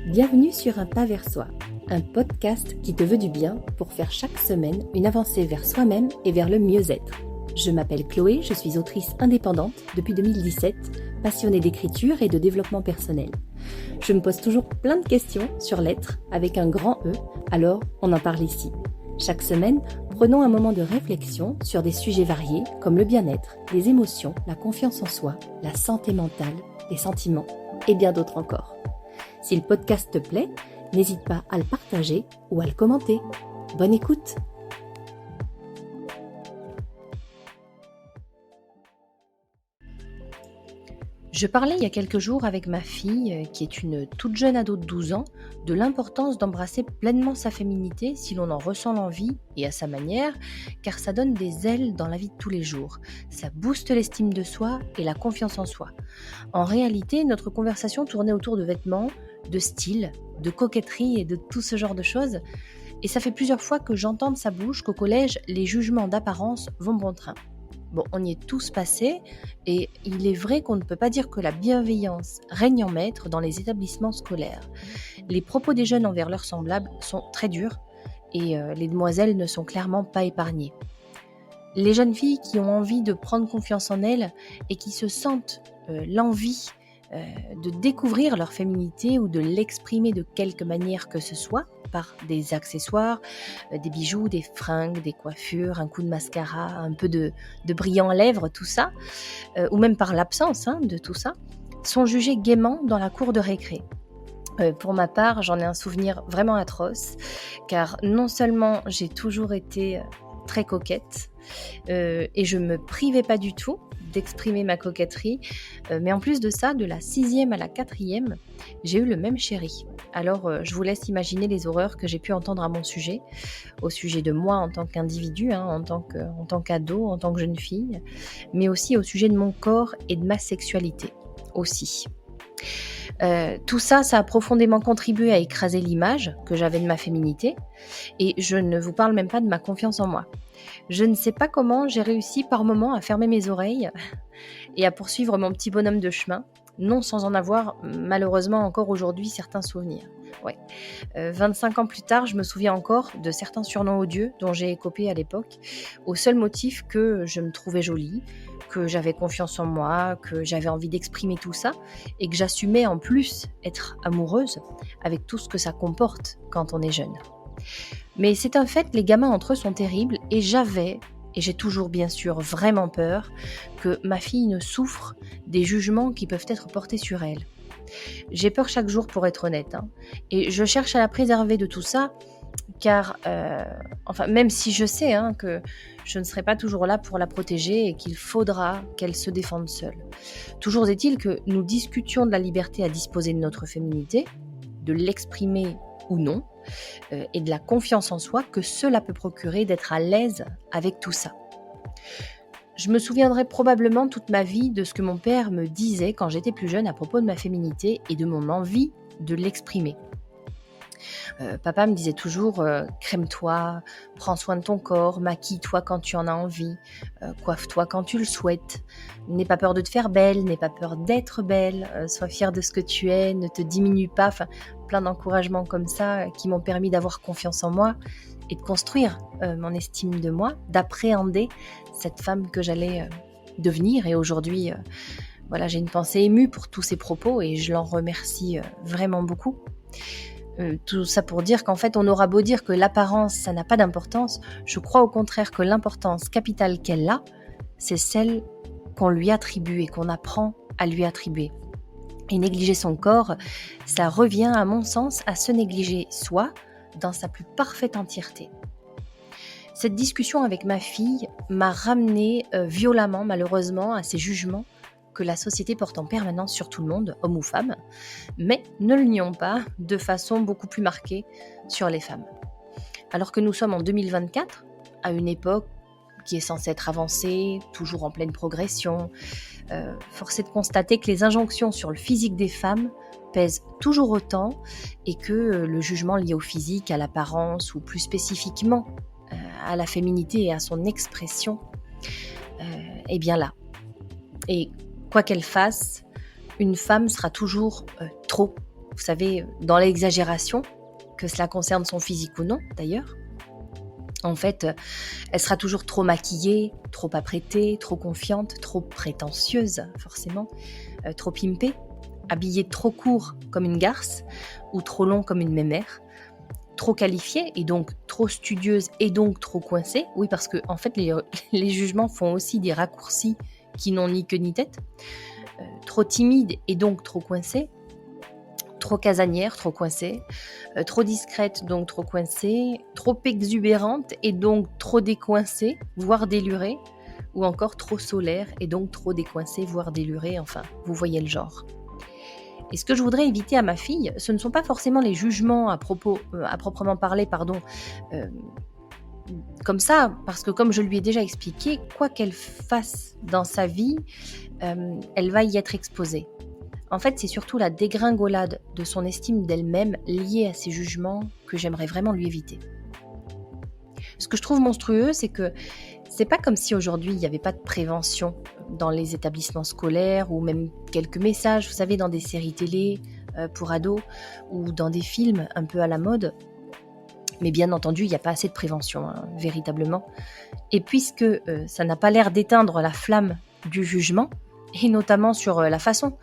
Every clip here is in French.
Bienvenue sur Un pas vers soi, un podcast qui te veut du bien pour faire chaque semaine une avancée vers soi-même et vers le mieux-être. Je m'appelle Chloé, je suis autrice indépendante depuis 2017, passionnée d'écriture et de développement personnel. Je me pose toujours plein de questions sur l'être avec un grand E, alors on en parle ici. Chaque semaine, prenons un moment de réflexion sur des sujets variés comme le bien-être, les émotions, la confiance en soi, la santé mentale, les sentiments et bien d'autres encore. Si le podcast te plaît, n'hésite pas à le partager ou à le commenter. Bonne écoute! Je parlais il y a quelques jours avec ma fille, qui est une toute jeune ado de 12 ans, de l'importance d'embrasser pleinement sa féminité si l'on en ressent l'envie et à sa manière, car ça donne des ailes dans la vie de tous les jours. Ça booste l'estime de soi et la confiance en soi. En réalité, notre conversation tournait autour de vêtements, de style, de coquetterie et de tout ce genre de choses. Et ça fait plusieurs fois que j'entends de sa bouche qu'au collège, les jugements d'apparence vont bon train. Bon, on y est tous passés et il est vrai qu'on ne peut pas dire que la bienveillance règne en maître dans les établissements scolaires. Les propos des jeunes envers leurs semblables sont très durs et les demoiselles ne sont clairement pas épargnées. Les jeunes filles qui ont envie de prendre confiance en elles et qui se sentent l'envie de découvrir leur féminité ou de l'exprimer de quelque manière que ce soit, par des accessoires, des bijoux, des fringues, des coiffures, un coup de mascara, un peu de brillant à lèvres, tout ça, ou même par l'absence de tout ça, sont jugées gaiement dans la cour de récré. Pour ma part, j'en ai un souvenir vraiment atroce, car non seulement j'ai toujours été très coquette, et je me privais pas du tout d'exprimer ma coquetterie, mais en plus de ça, de la 6e à la 4e, j'ai eu le même chéri. Alors, je vous laisse imaginer les horreurs que j'ai pu entendre à mon sujet, au sujet de moi en tant qu'individu, en tant qu'ado, en tant que jeune fille, mais aussi au sujet de mon corps et de ma sexualité aussi. Tout ça, ça a profondément contribué à écraser l'image que j'avais de ma féminité, et je ne vous parle même pas de ma confiance en moi. Je ne sais pas comment j'ai réussi par moments à fermer mes oreilles et à poursuivre mon petit bonhomme de chemin, non sans en avoir malheureusement encore aujourd'hui certains souvenirs. Ouais. 25 ans plus tard, je me souviens encore de certains surnoms odieux dont j'ai écopé à l'époque, au seul motif que je me trouvais jolie, que j'avais confiance en moi, que j'avais envie d'exprimer tout ça et que j'assumais en plus être amoureuse avec tout ce que ça comporte quand on est jeune. Mais c'est un fait, les gamins entre eux sont terribles et j'ai toujours bien sûr vraiment peur que ma fille ne souffre des jugements qui peuvent être portés sur elle. J'ai peur chaque jour pour être honnête, et je cherche à la préserver de tout ça car, même si je sais que je ne serai pas toujours là pour la protéger et qu'il faudra qu'elle se défende seule. Toujours est-il que nous discutions de la liberté à disposer de notre féminité, de l'exprimer ou non, et de la confiance en soi que cela peut procurer d'être à l'aise avec tout ça. Je me souviendrai probablement toute ma vie de ce que mon père me disait quand j'étais plus jeune à propos de ma féminité et de mon envie de l'exprimer. Papa me disait toujours crème-toi, prends soin de ton corps, maquille-toi quand tu en as envie, coiffe-toi quand tu le souhaites, n'aie pas peur de te faire belle, n'aie pas peur d'être belle, sois fière de ce que tu es, ne te diminue pas, plein d'encouragements comme ça qui m'ont permis d'avoir confiance en moi et de construire mon estime de moi, d'appréhender cette femme que j'allais devenir. Et aujourd'hui, j'ai une pensée émue pour tous ces propos et je l'en remercie vraiment beaucoup. Tout ça pour dire qu'en fait, on aura beau dire que l'apparence, ça n'a pas d'importance, je crois au contraire que l'importance capitale qu'elle a, c'est celle qu'on lui attribue et qu'on apprend à lui attribuer. Et négliger son corps, ça revient à mon sens à se négliger soi dans sa plus parfaite entièreté. Cette discussion avec ma fille m'a ramenée violemment, malheureusement, à ces jugements que la société porte en permanence sur tout le monde, homme ou femme, mais ne le nions pas, de façon beaucoup plus marquée sur les femmes. Alors que nous sommes en 2024, à une époque qui est censée être avancée, toujours en pleine progression, force est de constater que les injonctions sur le physique des femmes pèsent toujours autant et que le jugement lié au physique, à l'apparence ou plus spécifiquement à la féminité et à son expression est bien là. Et quoi qu'elle fasse, une femme sera toujours trop vous savez, dans l'exagération, que cela concerne son physique ou non d'ailleurs. En fait, elle sera toujours trop maquillée, trop apprêtée, trop confiante, trop prétentieuse, forcément, trop pimpée, habillée trop court comme une garce ou trop long comme une mémère, trop qualifiée et donc trop studieuse et donc trop coincée. Oui, parce que en fait, les jugements font aussi des raccourcis qui n'ont ni queue ni tête. Trop timide et donc trop coincée. Trop casanière, trop coincée, trop discrète, donc trop coincée, trop exubérante et donc trop décoincée, voire délurée, ou encore trop solaire et donc trop décoincée, voire délurée, enfin, vous voyez le genre. Et ce que je voudrais éviter à ma fille, ce ne sont pas forcément les jugements à proprement parler, comme ça, parce que comme je lui ai déjà expliqué, quoi qu'elle fasse dans sa vie, elle va y être exposée. En fait, c'est surtout la dégringolade de son estime d'elle-même liée à ces jugements que j'aimerais vraiment lui éviter. Ce que je trouve monstrueux, c'est que c'est pas comme si aujourd'hui il n'y avait pas de prévention dans les établissements scolaires ou même quelques messages, vous savez, dans des séries télé pour ados ou dans des films un peu à la mode. Mais bien entendu, il n'y a pas assez de prévention, véritablement. Et puisque ça n'a pas l'air d'éteindre la flamme du jugement, et notamment sur la façon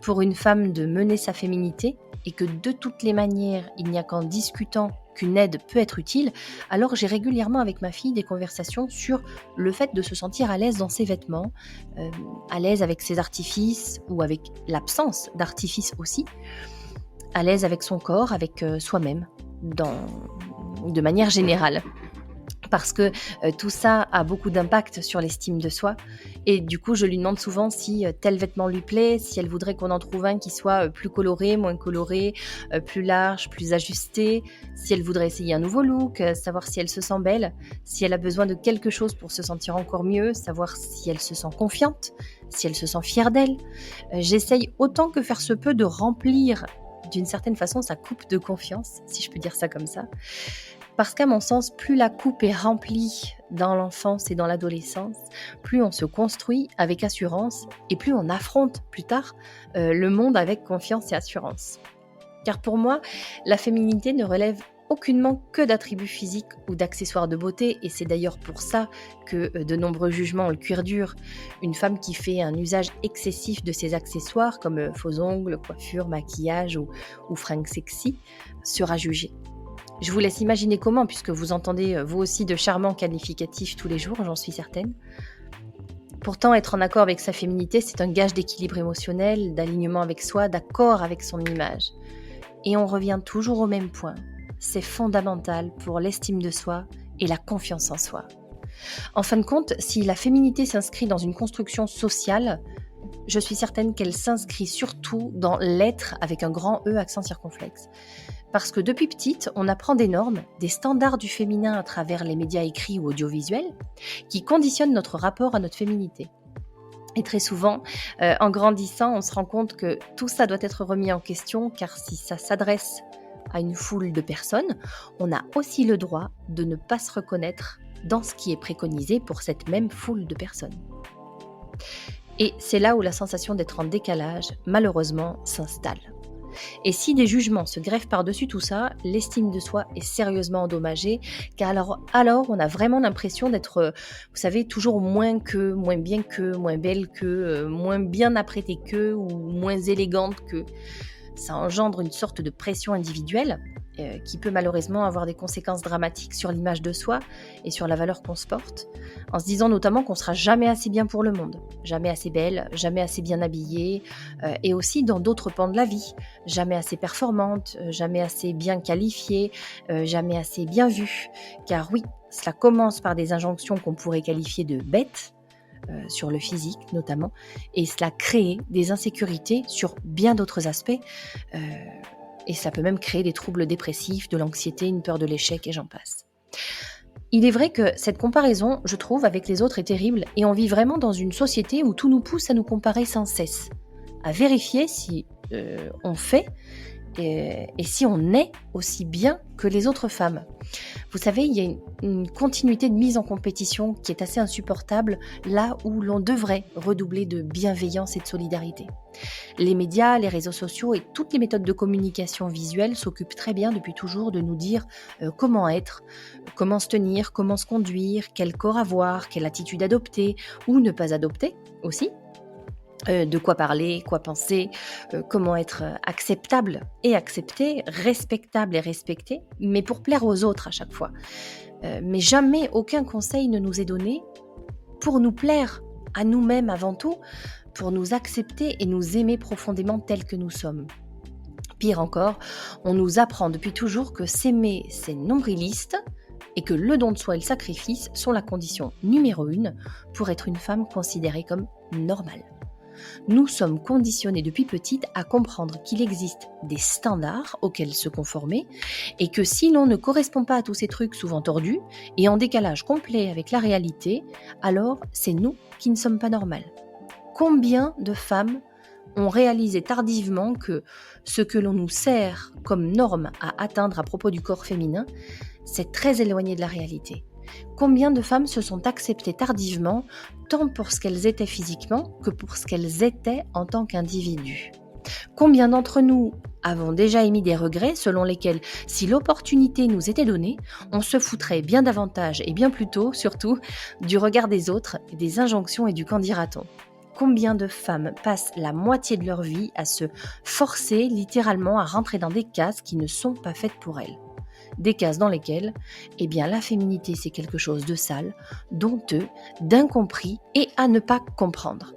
pour une femme de mener sa féminité, et que de toutes les manières, il n'y a qu'en discutant qu'une aide peut être utile, alors j'ai régulièrement avec ma fille des conversations sur le fait de se sentir à l'aise dans ses vêtements, à l'aise avec ses artifices, ou avec l'absence d'artifices aussi, à l'aise avec son corps, avec soi-même, de manière générale. Parce que tout ça a beaucoup d'impact sur l'estime de soi. Et du coup, je lui demande souvent si tel vêtement lui plaît, si elle voudrait qu'on en trouve un qui soit plus coloré, moins coloré, plus large, plus ajusté, si elle voudrait essayer un nouveau look, savoir si elle se sent belle, si elle a besoin de quelque chose pour se sentir encore mieux, savoir si elle se sent confiante, si elle se sent fière d'elle. J'essaye autant que faire se peut de remplir d'une certaine façon sa coupe de confiance, si je peux dire ça comme ça. Parce qu'à mon sens, plus la coupe est remplie dans l'enfance et dans l'adolescence, plus on se construit avec assurance et plus on affronte plus tard le monde avec confiance et assurance. Car pour moi, la féminité ne relève aucunement que d'attributs physiques ou d'accessoires de beauté, et c'est d'ailleurs pour ça que de nombreux jugements ont le cuir dur. Une femme qui fait un usage excessif de ses accessoires, comme faux ongles, coiffure, maquillage ou fringues sexy, sera jugée. Je vous laisse imaginer comment, puisque vous entendez vous aussi de charmants qualificatifs tous les jours, j'en suis certaine. Pourtant, être en accord avec sa féminité, c'est un gage d'équilibre émotionnel, d'alignement avec soi, d'accord avec son image. Et on revient toujours au même point. C'est fondamental pour l'estime de soi et la confiance en soi. En fin de compte, si la féminité s'inscrit dans une construction sociale, je suis certaine qu'elle s'inscrit surtout dans l'être avec un grand E accent circonflexe. Parce que depuis petite, on apprend des normes, des standards du féminin à travers les médias écrits ou audiovisuels, qui conditionnent notre rapport à notre féminité. Et très souvent, en grandissant, on se rend compte que tout ça doit être remis en question, car si ça s'adresse à une foule de personnes, on a aussi le droit de ne pas se reconnaître dans ce qui est préconisé pour cette même foule de personnes. Et c'est là où la sensation d'être en décalage, malheureusement, s'installe. Et si des jugements se greffent par-dessus tout ça, l'estime de soi est sérieusement endommagée, car alors on a vraiment l'impression d'être, vous savez, toujours moins que, moins bien que, moins belle que, moins bien apprêtée que, ou moins élégante que. Ça engendre une sorte de pression individuelle qui peut malheureusement avoir des conséquences dramatiques sur l'image de soi et sur la valeur qu'on se porte, en se disant notamment qu'on sera jamais assez bien pour le monde, jamais assez belle, jamais assez bien habillée, et aussi dans d'autres pans de la vie, jamais assez performante, jamais assez bien qualifiée, jamais assez bien vue. Car oui, cela commence par des injonctions qu'on pourrait qualifier de bêtes, sur le physique notamment, et cela crée des insécurités sur bien d'autres aspects, et ça peut même créer des troubles dépressifs, de l'anxiété, une peur de l'échec, et j'en passe. Il est vrai que cette comparaison, je trouve, avec les autres est terrible, et on vit vraiment dans une société où tout nous pousse à nous comparer sans cesse, à vérifier si on fait et si on est aussi bien que les autres femmes. Vous savez, il y a une continuité de mise en compétition qui est assez insupportable là où l'on devrait redoubler de bienveillance et de solidarité. Les médias, les réseaux sociaux et toutes les méthodes de communication visuelle s'occupent très bien depuis toujours de nous dire comment être, comment se tenir, comment se conduire, quel corps avoir, quelle attitude adopter ou ne pas adopter aussi. De quoi parler, quoi penser, comment être acceptable et accepté, respectable et respecté, mais pour plaire aux autres à chaque fois. Mais jamais aucun conseil ne nous est donné pour nous plaire à nous-mêmes avant tout, pour nous accepter et nous aimer profondément tels que nous sommes. Pire encore, on nous apprend depuis toujours que s'aimer, c'est nombriliste et que le don de soi et le sacrifice sont la condition numéro 1 pour être une femme considérée comme normale. Nous sommes conditionnés depuis petite à comprendre qu'il existe des standards auxquels se conformer et que si l'on ne correspond pas à tous ces trucs souvent tordus et en décalage complet avec la réalité, alors c'est nous qui ne sommes pas normales. Combien de femmes ont réalisé tardivement que ce que l'on nous sert comme norme à atteindre à propos du corps féminin, c'est très éloigné de la réalité. Combien de femmes se sont acceptées tardivement, tant pour ce qu'elles étaient physiquement que pour ce qu'elles étaient en tant qu'individus. Combien d'entre nous avons déjà émis des regrets selon lesquels, si l'opportunité nous était donnée, on se foutrait bien davantage et bien plus tôt, surtout, du regard des autres, des injonctions et du qu'en dira-t-on. Combien de femmes passent la moitié de leur vie à se forcer littéralement à rentrer dans des cases qui ne sont pas faites pour elles. Des cases dans lesquelles, la féminité c'est quelque chose de sale, d'honteux, d'incompris et à ne pas comprendre.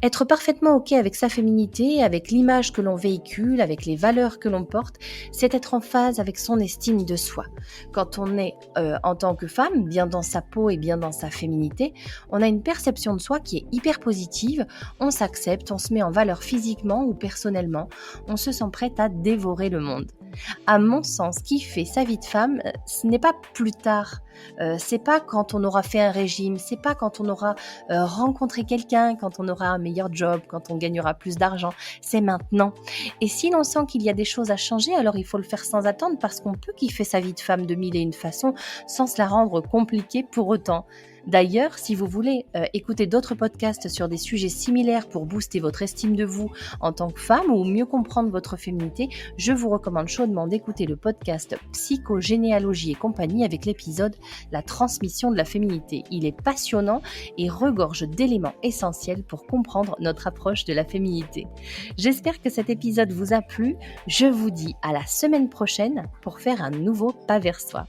Être parfaitement OK avec sa féminité, avec l'image que l'on véhicule, avec les valeurs que l'on porte, c'est être en phase avec son estime de soi. Quand on est, en tant que femme, bien dans sa peau et bien dans sa féminité, on a une perception de soi qui est hyper positive, on s'accepte, on se met en valeur physiquement ou personnellement, on se sent prête à dévorer le monde. À mon sens, kiffer sa vie de femme, ce n'est pas plus tard. C'est pas quand on aura fait un régime, c'est pas quand on aura rencontré quelqu'un, quand on aura un meilleur job, quand on gagnera plus d'argent, c'est maintenant. Et si l'on sent qu'il y a des choses à changer, alors il faut le faire sans attendre parce qu'on peut kiffer sa vie de femme de mille et une façons sans se la rendre compliquée pour autant. D'ailleurs, si vous voulez écouter d'autres podcasts sur des sujets similaires pour booster votre estime de vous en tant que femme ou mieux comprendre votre féminité, je vous recommande chaudement d'écouter le podcast Psychogénéalogie et compagnie avec l'épisode La transmission de la féminité. Il est passionnant et regorge d'éléments essentiels pour comprendre notre approche de la féminité. J'espère que cet épisode vous a plu. Je vous dis à la semaine prochaine pour faire un nouveau pas vers soi.